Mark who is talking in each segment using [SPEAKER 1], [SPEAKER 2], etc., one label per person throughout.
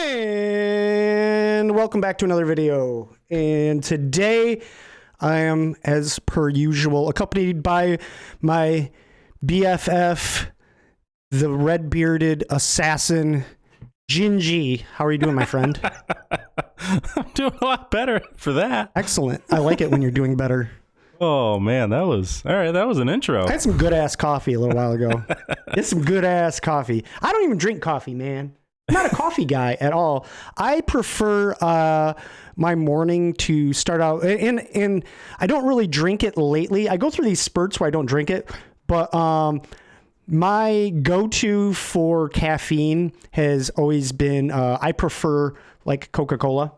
[SPEAKER 1] And welcome back to another video. And today I am, as per usual, accompanied by my BFF, the red-bearded assassin, Gingy. How are you doing, my friend?
[SPEAKER 2] I'm doing a lot better for that.
[SPEAKER 1] Excellent. I like it when you're doing better.
[SPEAKER 2] Oh man, that was all right. That was an intro.
[SPEAKER 1] I had some good-ass coffee a little while ago. It's some good-ass coffee. I don't even drink coffee, man. I'm not a coffee guy at all. I prefer my morning to start out, and I don't really drink it lately. I go through these spurts where I don't drink it, but my go-to for caffeine has always been I prefer like Coca-Cola.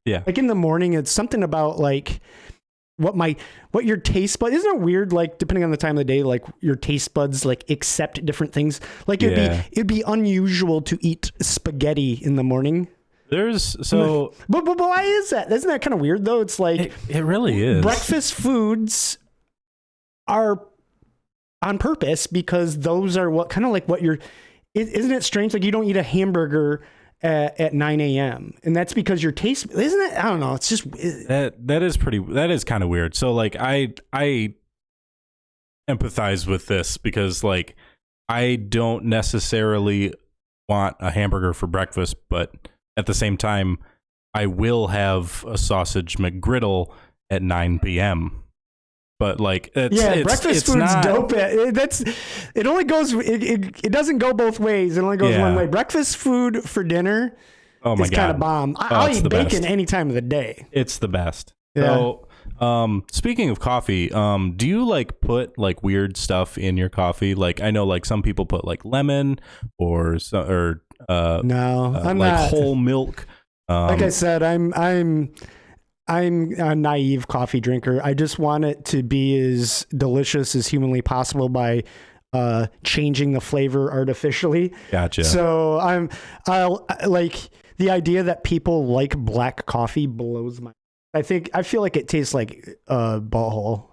[SPEAKER 2] Yeah.
[SPEAKER 1] Like in the morning, it's something about like what your taste bud, isn't it weird, like depending on the time of the day, like your taste buds like accept different things, like it'd be unusual to eat spaghetti in the morning.
[SPEAKER 2] But
[SPEAKER 1] why is that? Isn't that kind of weird though? It's like
[SPEAKER 2] it really is.
[SPEAKER 1] Breakfast foods are on purpose because those are what kind of like what you're, isn't it strange, like you don't eat a hamburger at 9 a.m. and that's because your taste, isn't it? I don't know. It's just
[SPEAKER 2] that is kind of weird. So like I empathize with this because like I don't necessarily want a hamburger for breakfast, but at the same time I will have a sausage McGriddle at 9 p.m. But like,
[SPEAKER 1] breakfast food's dope. It only goes. It doesn't go both ways. It only goes one way. Breakfast food for dinner is kind of bomb. I'll eat bacon any time of the day.
[SPEAKER 2] It's the best.
[SPEAKER 1] Yeah.
[SPEAKER 2] So, speaking of coffee, do you like put like weird stuff in your coffee? Like I know like some people put like lemon or
[SPEAKER 1] no, I'm
[SPEAKER 2] like
[SPEAKER 1] not.
[SPEAKER 2] whole milk.
[SPEAKER 1] Like I said, I'm a naive coffee drinker. I just want it to be as delicious as humanly possible by changing the flavor artificially.
[SPEAKER 2] Gotcha.
[SPEAKER 1] So I'll like the idea that people like black coffee blows my. I feel like it tastes like a butthole.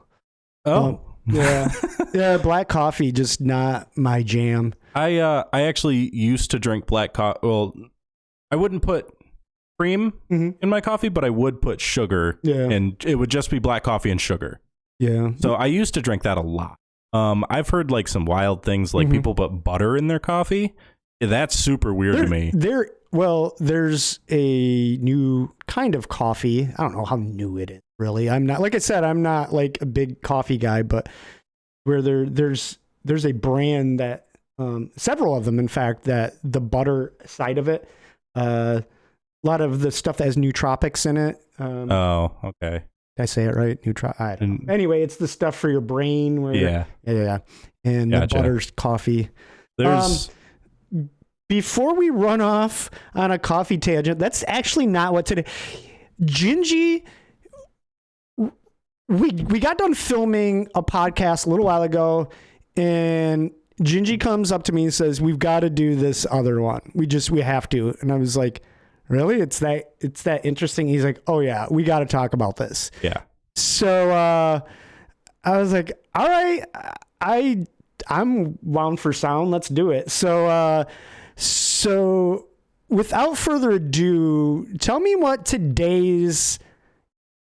[SPEAKER 2] Oh.
[SPEAKER 1] Yeah, black coffee just not my jam.
[SPEAKER 2] I actually used to drink black coffee. Well, I wouldn't put cream in my coffee, but I would put sugar, and it would just be black coffee and sugar.
[SPEAKER 1] Yeah.
[SPEAKER 2] So I used to drink that a lot. I've heard like some wild things, like people put butter in their coffee. That's super weird to me.
[SPEAKER 1] There's a new kind of coffee. I don't know how new it is, really. I'm not, like I said, I'm not like a big coffee guy, but where there's a brand that, several of them, in fact, that the butter side of it, a lot of the stuff that has nootropics in it.
[SPEAKER 2] Okay.
[SPEAKER 1] Did I say it right? I don't know. Anyway, it's the stuff for your brain.
[SPEAKER 2] Yeah.
[SPEAKER 1] And
[SPEAKER 2] Gotcha.
[SPEAKER 1] the butter's coffee.
[SPEAKER 2] There's
[SPEAKER 1] before we run off on a coffee tangent, that's actually not what today. Gingy, we got done filming a podcast a little while ago, and Gingy comes up to me and says, "We've got to do this other one. We have to." And I was like, "Really? It's that interesting?" He's like, "Oh yeah, we got to talk about this."
[SPEAKER 2] Yeah.
[SPEAKER 1] So I was like, "All right, I'm wound for sound. Let's do it." So without further ado, tell me what today's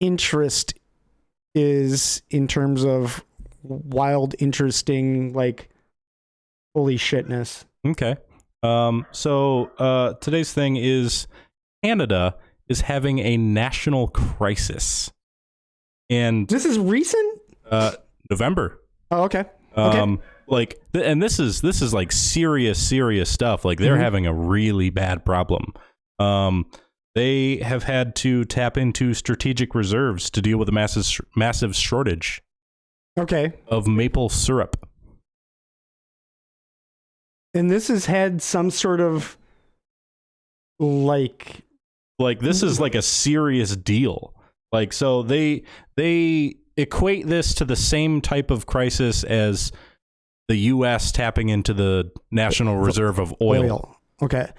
[SPEAKER 1] interest is in terms of wild, interesting, like holy shitness.
[SPEAKER 2] Okay. So today's thing is Canada is having a national crisis. And
[SPEAKER 1] this is recent?
[SPEAKER 2] November.
[SPEAKER 1] Oh, okay. Okay.
[SPEAKER 2] And this is like serious stuff. Like they're having a really bad problem. They have had to tap into strategic reserves to deal with a massive shortage.
[SPEAKER 1] Okay.
[SPEAKER 2] Of maple syrup.
[SPEAKER 1] And this has had some sort of like
[SPEAKER 2] this is like a serious deal. Like, so they equate this to the same type of crisis as the U.S. tapping into the National Reserve of oil.
[SPEAKER 1] Okay.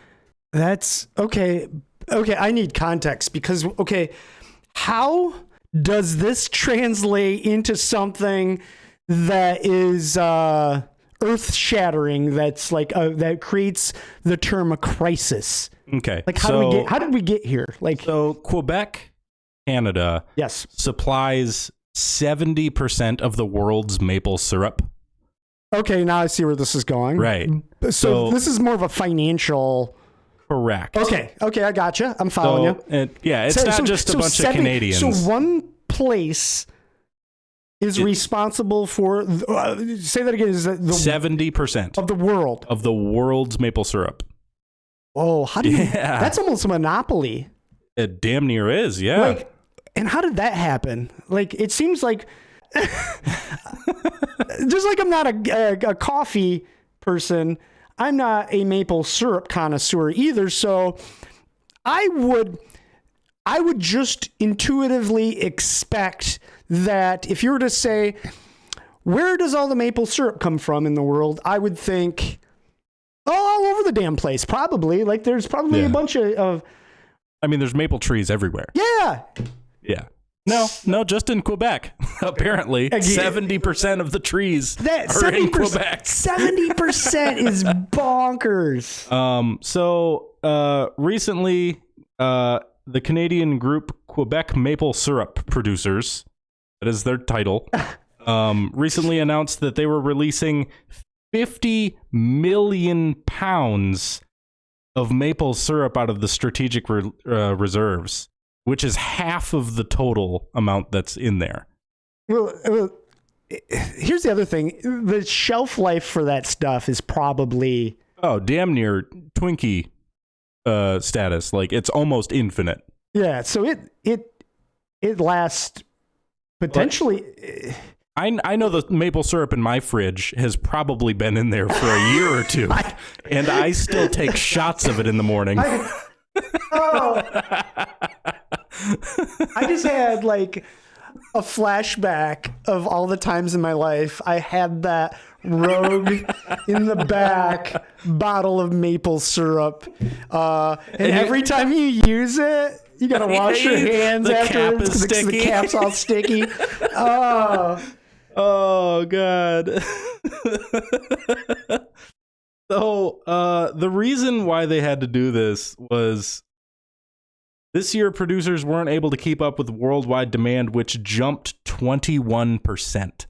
[SPEAKER 1] That's okay. Okay. I need context because, how does this translate into something that is earth shattering? That's like, that creates the term a crisis.
[SPEAKER 2] Okay.
[SPEAKER 1] Like, how did we get here? Like,
[SPEAKER 2] so Quebec, Canada,
[SPEAKER 1] yes,
[SPEAKER 2] supplies 70% of the world's maple syrup.
[SPEAKER 1] Okay, now I see where this is going.
[SPEAKER 2] Right.
[SPEAKER 1] So this is more of a financial.
[SPEAKER 2] Correct.
[SPEAKER 1] Okay, I gotcha. I'm following you.
[SPEAKER 2] It's not just a bunch of Canadians.
[SPEAKER 1] So one place is responsible for. Say that again. Is that
[SPEAKER 2] 70%
[SPEAKER 1] of the world
[SPEAKER 2] of the world's maple syrup?
[SPEAKER 1] Oh, how do you? Yeah. That's almost a monopoly.
[SPEAKER 2] It damn near is. Yeah.
[SPEAKER 1] Like, and how did that happen? Like, it seems like. Just like I'm not a coffee person, I'm not a maple syrup connoisseur either. So I would just intuitively expect that if you were to say, where does all the maple syrup come from in the world? I would think, all over the damn place. Probably. Like, there's probably a bunch of.
[SPEAKER 2] I mean, there's maple trees everywhere.
[SPEAKER 1] Yeah.
[SPEAKER 2] Yeah. No, just in Quebec. Apparently, 70% of the trees are in Quebec.
[SPEAKER 1] 70% is bonkers.
[SPEAKER 2] Recently, the Canadian group Quebec Maple Syrup Producers, that is their title, recently announced that they were releasing 50 million pounds of maple syrup out of the strategic reserves, which is half of the total amount that's in there.
[SPEAKER 1] Well, here's the other thing. The shelf life for that stuff is probably...
[SPEAKER 2] Oh, damn near Twinkie status. Like, it's almost infinite.
[SPEAKER 1] Yeah, so it lasts potentially...
[SPEAKER 2] I know the maple syrup in my fridge has probably been in there for a year or two, and I still take shots of it in the morning.
[SPEAKER 1] I just had like a flashback of all the times in my life I had that Rogue in the back bottle of maple syrup, and every time you use it, you gotta wash your hands afterwards because the cap's all sticky.
[SPEAKER 2] Oh God. So the reason why they had to do this was this year producers weren't able to keep up with worldwide demand, which jumped 21%.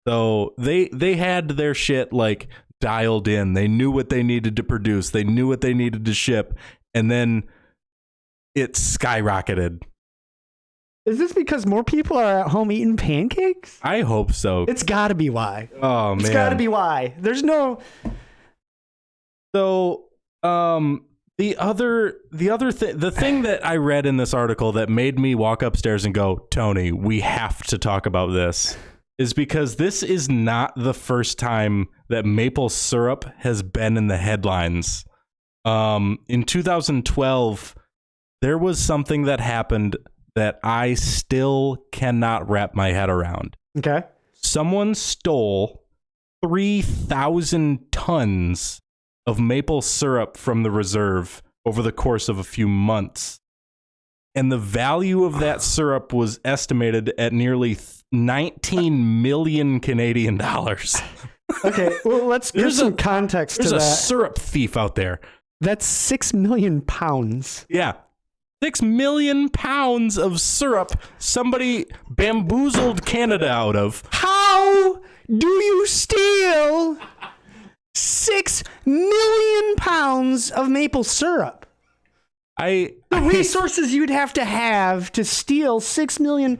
[SPEAKER 2] So they had their shit like dialed in. They knew what they needed to produce. They knew what they needed to ship. And then it skyrocketed.
[SPEAKER 1] Is this because more people are at home eating pancakes?
[SPEAKER 2] I hope so.
[SPEAKER 1] It's got to be why.
[SPEAKER 2] Oh, man.
[SPEAKER 1] It's got to be why. There's no...
[SPEAKER 2] So, the thing that I read in this article that made me walk upstairs and go, Tony, we have to talk about this, is because this is not the first time that maple syrup has been in the headlines. In 2012, there was something that happened that I still cannot wrap my head around.
[SPEAKER 1] Okay.
[SPEAKER 2] Someone stole 3,000 tons of maple syrup from the reserve over the course of a few months. And the value of that syrup was estimated at nearly 19 million Canadian dollars.
[SPEAKER 1] Okay, well, let's give some context to that.
[SPEAKER 2] There's a syrup thief out there.
[SPEAKER 1] That's 6 million pounds.
[SPEAKER 2] Yeah. 6 million pounds of syrup somebody bamboozled Canada out of.
[SPEAKER 1] How do you steal 6 million pounds of maple syrup? The resources you'd have to steal 6 million,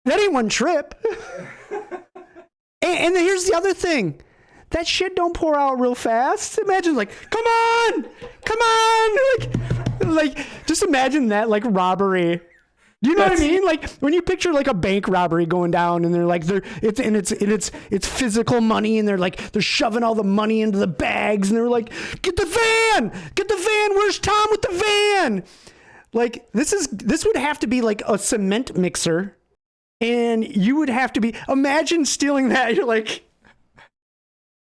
[SPEAKER 1] that ain't one trip. and here's the other thing. That shit don't pour out real fast. Imagine like, come on. Like, just imagine that, like, robbery. Do you know what I mean? Like, when you picture like a bank robbery going down, and it's physical money, and they're shoving all the money into the bags, and they're like, get the van, where's Tom with the van? Like, this would have to be like a cement mixer, and you would have to be, imagine stealing that. You're like,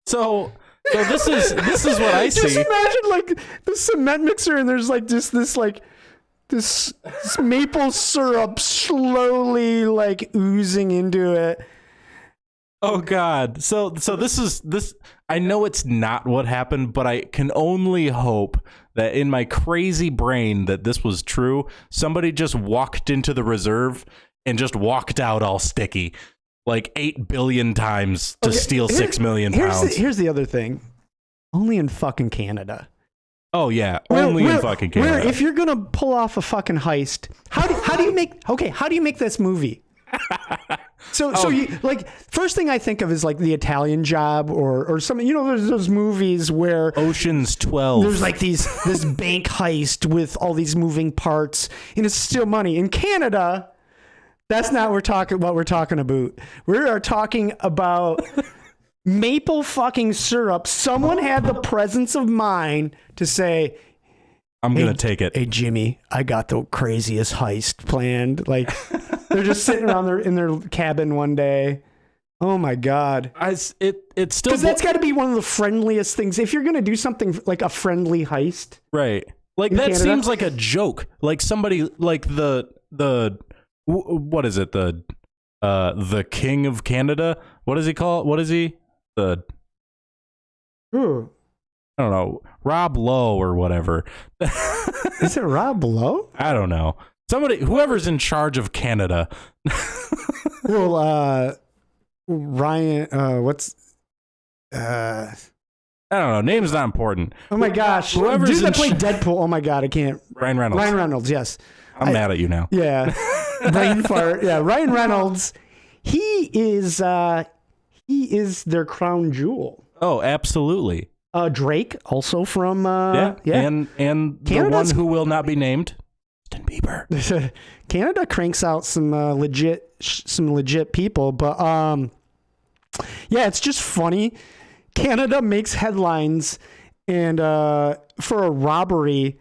[SPEAKER 2] so this is what I see.
[SPEAKER 1] Just imagine like the cement mixer, and there's like just this maple syrup slowly like oozing into it.
[SPEAKER 2] Oh God. So this I know it's not what happened, but I can only hope that in my crazy brain that this was true. Somebody just walked into the reserve and just walked out all sticky like 8 billion times to steal 6 million pounds.
[SPEAKER 1] Here's the other thing. Only in fucking Canada.
[SPEAKER 2] Oh yeah, only in fucking Canada.
[SPEAKER 1] If you're gonna pull off a fucking heist, how do you make this movie? So you like first thing I think of is like The Italian Job or something. You know, there's those movies where
[SPEAKER 2] Ocean's 12.
[SPEAKER 1] There's like this bank heist with all these moving parts, and it's still money. In Canada, that's not what we're talking about. We are talking about maple fucking syrup. Someone had the presence of mind to say,
[SPEAKER 2] I'm going to take it.
[SPEAKER 1] Hey, Jimmy, I got the craziest heist planned. Like, they're just sitting around in their cabin one day. Oh, my God.
[SPEAKER 2] It's still...
[SPEAKER 1] Because that's got to be one of the friendliest things. If you're going to do something like a friendly heist.
[SPEAKER 2] Right. Like, that
[SPEAKER 1] Canada?
[SPEAKER 2] seems like a joke. Like, somebody, like what is it? The King of Canada? What does he call it? What is he?
[SPEAKER 1] Ooh.
[SPEAKER 2] I don't know, Rob Lowe or whatever.
[SPEAKER 1] Is it Rob Lowe?
[SPEAKER 2] I don't know. Whoever's in charge of Canada.
[SPEAKER 1] Well, Ryan,
[SPEAKER 2] I don't know. Name's not important.
[SPEAKER 1] oh my gosh.
[SPEAKER 2] Whoever's
[SPEAKER 1] Dude that
[SPEAKER 2] in
[SPEAKER 1] played Deadpool. Oh my God, I can't.
[SPEAKER 2] Ryan Reynolds.
[SPEAKER 1] Ryan Reynolds, yes.
[SPEAKER 2] I'm mad at you now.
[SPEAKER 1] Yeah. Brain fart. Yeah, Ryan Reynolds. He is their crown jewel.
[SPEAKER 2] Oh, absolutely.
[SPEAKER 1] Drake, also from
[SPEAKER 2] And the
[SPEAKER 1] Canada's-
[SPEAKER 2] one who will not be named, Justin Bieber.
[SPEAKER 1] Canada cranks out some legit people, but yeah, it's just funny. Canada makes headlines, and for a robbery,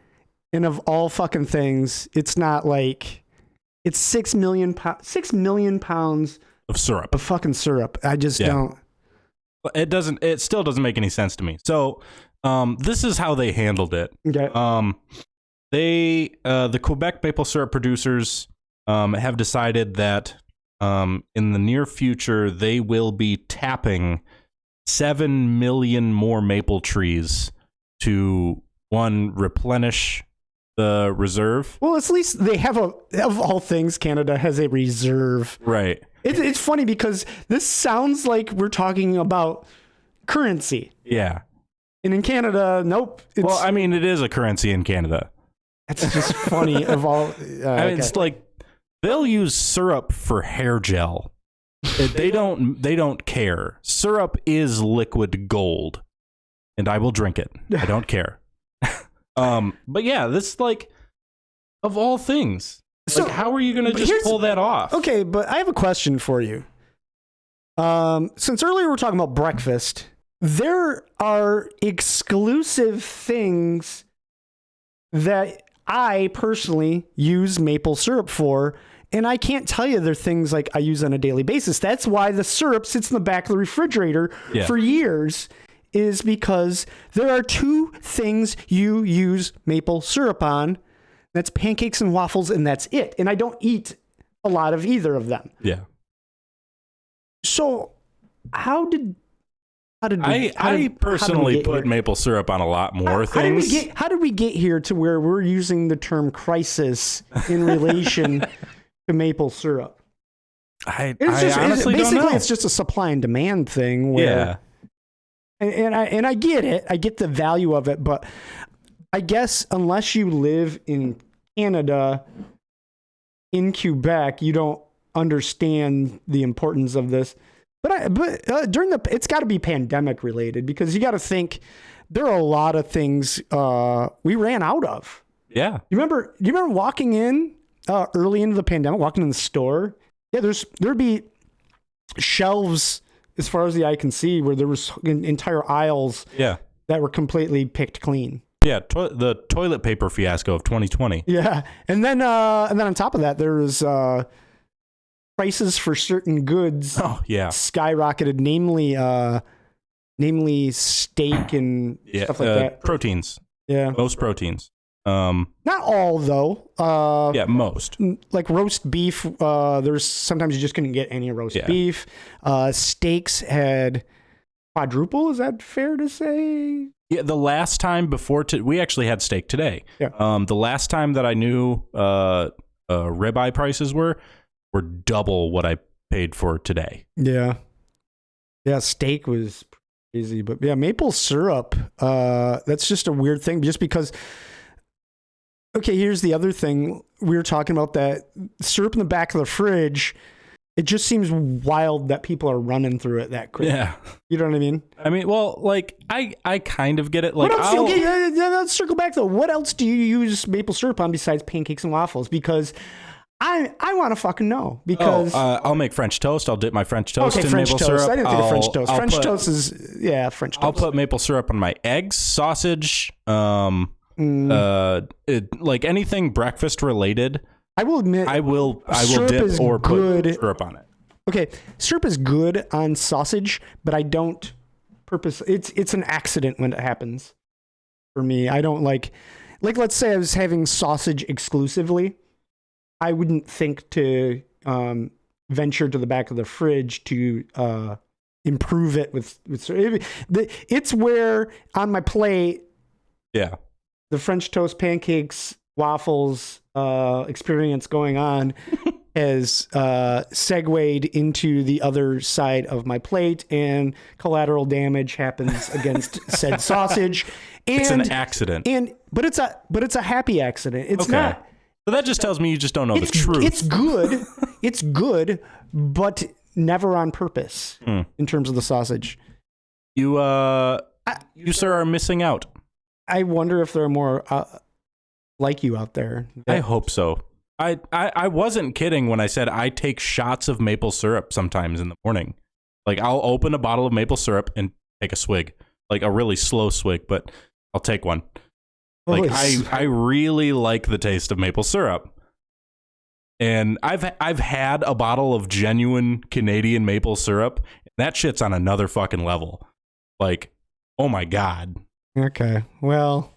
[SPEAKER 1] and of all fucking things, it's not like it's 6 million pounds
[SPEAKER 2] Of syrup.
[SPEAKER 1] of fucking syrup. I just don't.
[SPEAKER 2] It still doesn't make any sense to me. So, this is how they handled it.
[SPEAKER 1] Okay.
[SPEAKER 2] The Quebec maple syrup producers have decided that in the near future they will be tapping 7 million more maple trees to replenish the reserve.
[SPEAKER 1] Well, at least they have of all things, Canada has a reserve.
[SPEAKER 2] Right.
[SPEAKER 1] It's funny because this sounds like we're talking about currency.
[SPEAKER 2] Yeah.
[SPEAKER 1] And in Canada, nope.
[SPEAKER 2] Well, I mean, it is a currency in Canada.
[SPEAKER 1] That's just funny of all.
[SPEAKER 2] I mean, it's like they'll use syrup for hair gel. They don't care. Syrup is liquid gold, and I will drink it. I don't care. But yeah, this like of all things.
[SPEAKER 1] So
[SPEAKER 2] like, how are you going to just pull that off?
[SPEAKER 1] Okay, but I have a question for you. Since earlier we were talking about breakfast, there are exclusive things that I personally use maple syrup for, and I can't tell you they're things like I use on a daily basis. That's why the syrup sits in the back of the refrigerator for years, is because there are two things you use maple syrup on. That's pancakes and waffles, and that's it. And I don't eat a lot of either of them.
[SPEAKER 2] Yeah.
[SPEAKER 1] So how did
[SPEAKER 2] I personally put maple syrup on a lot more things.
[SPEAKER 1] How did we get here to where we're using the term crisis in relation to maple syrup?
[SPEAKER 2] I honestly don't know.
[SPEAKER 1] Basically, it's just a supply and demand thing. Where, and I get it. I get the value of it, but I guess unless you live in Canada, in Quebec, you don't understand the importance of this. But during it's got to be pandemic related, because you got to think there are a lot of things we ran out of.
[SPEAKER 2] Yeah.
[SPEAKER 1] You remember walking in early into the pandemic, walking in the store? Yeah, there'd be shelves as far as the eye can see where there was entire aisles that were completely picked clean.
[SPEAKER 2] Yeah, the toilet paper fiasco of 2020.
[SPEAKER 1] Yeah, and then on top of that, there was prices for certain goods.
[SPEAKER 2] Oh yeah,
[SPEAKER 1] skyrocketed. Namely steak and stuff like that.
[SPEAKER 2] Proteins.
[SPEAKER 1] Yeah,
[SPEAKER 2] most proteins.
[SPEAKER 1] Not all though.
[SPEAKER 2] Yeah, most.
[SPEAKER 1] Like roast beef. There's sometimes you just couldn't get any roast beef. Steaks had quadruple. Is that fair to say?
[SPEAKER 2] Yeah, the last time we actually had steak today.
[SPEAKER 1] Yeah.
[SPEAKER 2] The last time that I knew ribeye prices were double what I paid for today.
[SPEAKER 1] Yeah. Yeah, steak was crazy, but yeah, maple syrup, that's just a weird thing just because. Okay, here's the other thing. We were talking about that syrup in the back of the fridge. It just seems wild that people are running through it that quick.
[SPEAKER 2] Yeah.
[SPEAKER 1] You know what I mean?
[SPEAKER 2] I mean, well, like I kind of get it. Like,
[SPEAKER 1] what else? Okay, let's circle back though. What else do you use maple syrup on besides pancakes and waffles? Because I want to fucking know. Because
[SPEAKER 2] I'll make French toast. I'll dip my French toast in
[SPEAKER 1] French
[SPEAKER 2] maple
[SPEAKER 1] toast.
[SPEAKER 2] syrup.
[SPEAKER 1] I didn't think of French toast. French toast is French toast.
[SPEAKER 2] I'll put maple syrup on my eggs, sausage, like anything breakfast related.
[SPEAKER 1] I will admit,
[SPEAKER 2] I will dip or put syrup on it.
[SPEAKER 1] Okay, syrup is good on sausage, but I don't purpose. It's an accident when it happens. For me, I don't like let's say I was having sausage exclusively. I wouldn't think to venture to the back of the fridge to improve it with it's where on my plate.
[SPEAKER 2] Yeah.
[SPEAKER 1] The French toast, pancakes, waffles experience going on has segued into the other side of my plate, and collateral damage happens against said sausage. And,
[SPEAKER 2] it's an accident.
[SPEAKER 1] But it's a happy accident. It's
[SPEAKER 2] okay.
[SPEAKER 1] not.
[SPEAKER 2] So that just tells me you just don't know the truth.
[SPEAKER 1] It's good. It's good, but never on purpose in terms of the sausage.
[SPEAKER 2] You sir are missing out.
[SPEAKER 1] I wonder if there are more like you out there.
[SPEAKER 2] I hope so. I wasn't kidding when I said I take shots of maple syrup sometimes in the morning. Like I'll open a bottle of maple syrup and take a swig, like a really slow swig, but I'll take one. Like I really like the taste of maple syrup. And I've had a bottle of genuine Canadian maple syrup. And that shit's on another fucking level. Like, oh my God.
[SPEAKER 1] Okay. Well,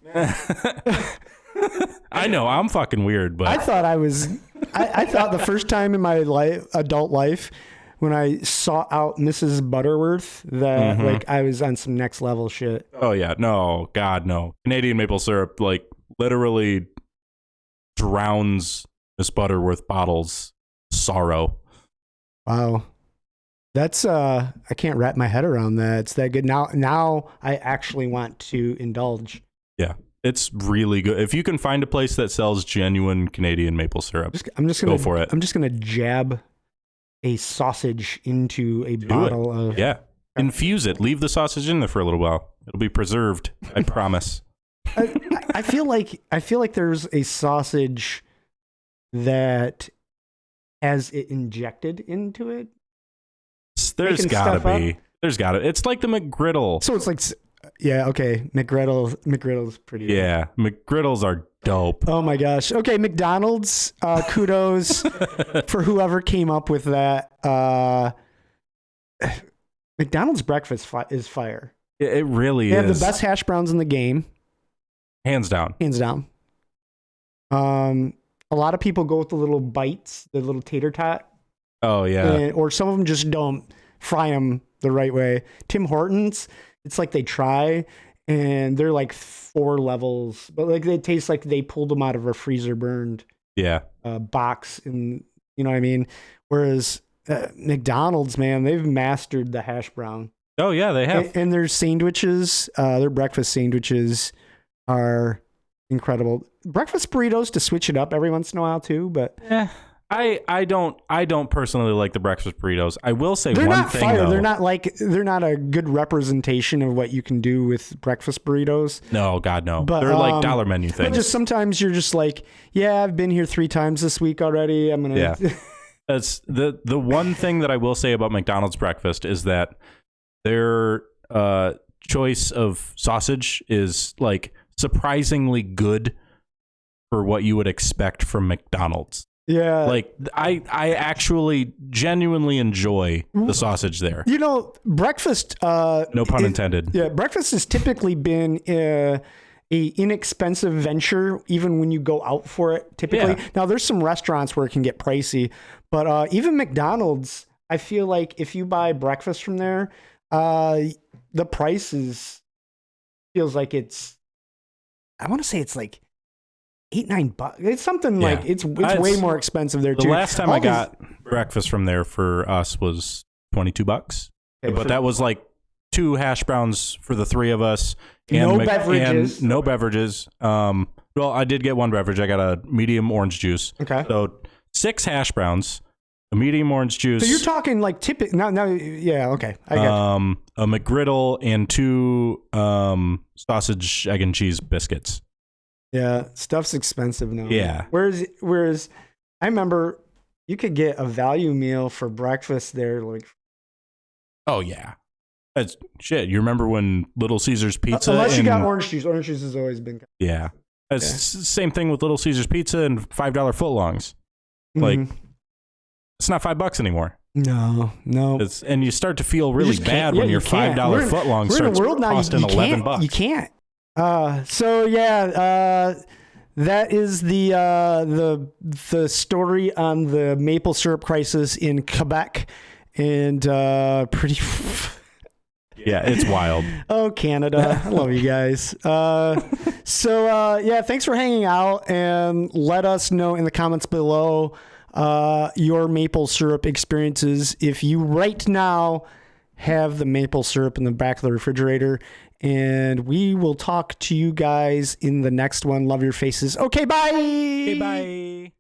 [SPEAKER 2] I know I'm fucking weird, but
[SPEAKER 1] I thought I thought the first time in my adult life when I saw out Mrs. Butterworth that like I was on some next level shit.
[SPEAKER 2] Oh yeah, no, God, no. Canadian maple syrup like literally drowns Miss Butterworth bottles sorrow.
[SPEAKER 1] Wow. That's I can't wrap my head around that. It's that good. Now I actually want to indulge.
[SPEAKER 2] Yeah. It's really good. If you can find a place that sells genuine Canadian maple syrup,
[SPEAKER 1] I'm just gonna
[SPEAKER 2] go for it.
[SPEAKER 1] I'm just gonna jab a sausage into a bottle of
[SPEAKER 2] infuse it. Leave the sausage in there for a little while. It'll be preserved. I promise.
[SPEAKER 1] I feel like there's a sausage that has it injected into it.
[SPEAKER 2] There's gotta be. There's gotta. It's like the McGriddle.
[SPEAKER 1] So it's like, yeah, okay. McGriddle's pretty.
[SPEAKER 2] Yeah, McGriddles are dope.
[SPEAKER 1] Oh my gosh. Okay, McDonald's. Kudos for whoever came up with that. McDonald's breakfast is fire.
[SPEAKER 2] It really is.
[SPEAKER 1] They have the best hash browns in the game.
[SPEAKER 2] Hands down.
[SPEAKER 1] Hands down. A lot of people go with the little bites, the little tater tot.
[SPEAKER 2] Oh yeah.
[SPEAKER 1] Or some of them just don't fry them the right way. Tim Hortons, it's like they try, and they're like 4 levels, but like they taste like they pulled them out of a freezer burned box, and you know what I mean. Whereas McDonald's, man, they've mastered the hash brown.
[SPEAKER 2] Oh yeah, they have.
[SPEAKER 1] And their sandwiches, their breakfast sandwiches are incredible. Breakfast burritos to switch it up every once in a while too, but
[SPEAKER 2] I don't personally like the breakfast burritos. I will say
[SPEAKER 1] they're
[SPEAKER 2] one
[SPEAKER 1] not
[SPEAKER 2] thing
[SPEAKER 1] fire.
[SPEAKER 2] though.
[SPEAKER 1] They're not a good representation of what you can do with breakfast burritos.
[SPEAKER 2] No, God no.
[SPEAKER 1] But,
[SPEAKER 2] they're like dollar menu things.
[SPEAKER 1] But just sometimes you're just like, yeah, I've been here 3 times this week already. I'm gonna.
[SPEAKER 2] Yeah. That's the one thing that I will say about McDonald's breakfast is that their choice of sausage is like surprisingly good for what you would expect from McDonald's.
[SPEAKER 1] Yeah.
[SPEAKER 2] Like I actually genuinely enjoy the sausage there.
[SPEAKER 1] You know, breakfast
[SPEAKER 2] No pun intended.
[SPEAKER 1] Yeah, breakfast has typically been a inexpensive venture even when you go out for it typically.
[SPEAKER 2] Yeah.
[SPEAKER 1] Now there's some restaurants where it can get pricey, but even McDonald's, I feel like if you buy breakfast from there, the price is feels like I want to say it's like $8-9. It's something like it's way more expensive there too.
[SPEAKER 2] The last time I got breakfast from there for us was $22. Okay, but that was like 2 hash browns for the 3 of us.
[SPEAKER 1] And beverages.
[SPEAKER 2] And no beverages. Well, I did get 1 beverage. I got a medium orange juice.
[SPEAKER 1] Okay.
[SPEAKER 2] So 6 hash browns, a medium orange juice.
[SPEAKER 1] So you're talking like typical. No, yeah, okay. I got you.
[SPEAKER 2] A McGriddle and 2 sausage, egg, and cheese biscuits.
[SPEAKER 1] Yeah, stuff's expensive now.
[SPEAKER 2] Yeah.
[SPEAKER 1] Whereas I remember you could get a value meal for breakfast there, like.
[SPEAKER 2] Oh yeah. That's shit. You remember when Little Caesars Pizza?
[SPEAKER 1] Unless you got orange juice. Orange juice has always been.
[SPEAKER 2] Yeah. It's same thing with Little Caesars Pizza and $5 footlongs. Like, it's not $5 anymore.
[SPEAKER 1] No.
[SPEAKER 2] And you start to feel really bad when your $5 footlong starts costing $11.
[SPEAKER 1] You can't. So yeah, that is the story on the maple syrup crisis in Quebec, and pretty.
[SPEAKER 2] Yeah, it's wild.
[SPEAKER 1] Oh, Canada. I love you guys. So thanks for hanging out, and let us know in the comments below your maple syrup experiences. If you right now have the maple syrup in the back of the refrigerator, and we will talk to you guys in the next one. Love your faces. Okay, bye.
[SPEAKER 2] Okay, bye.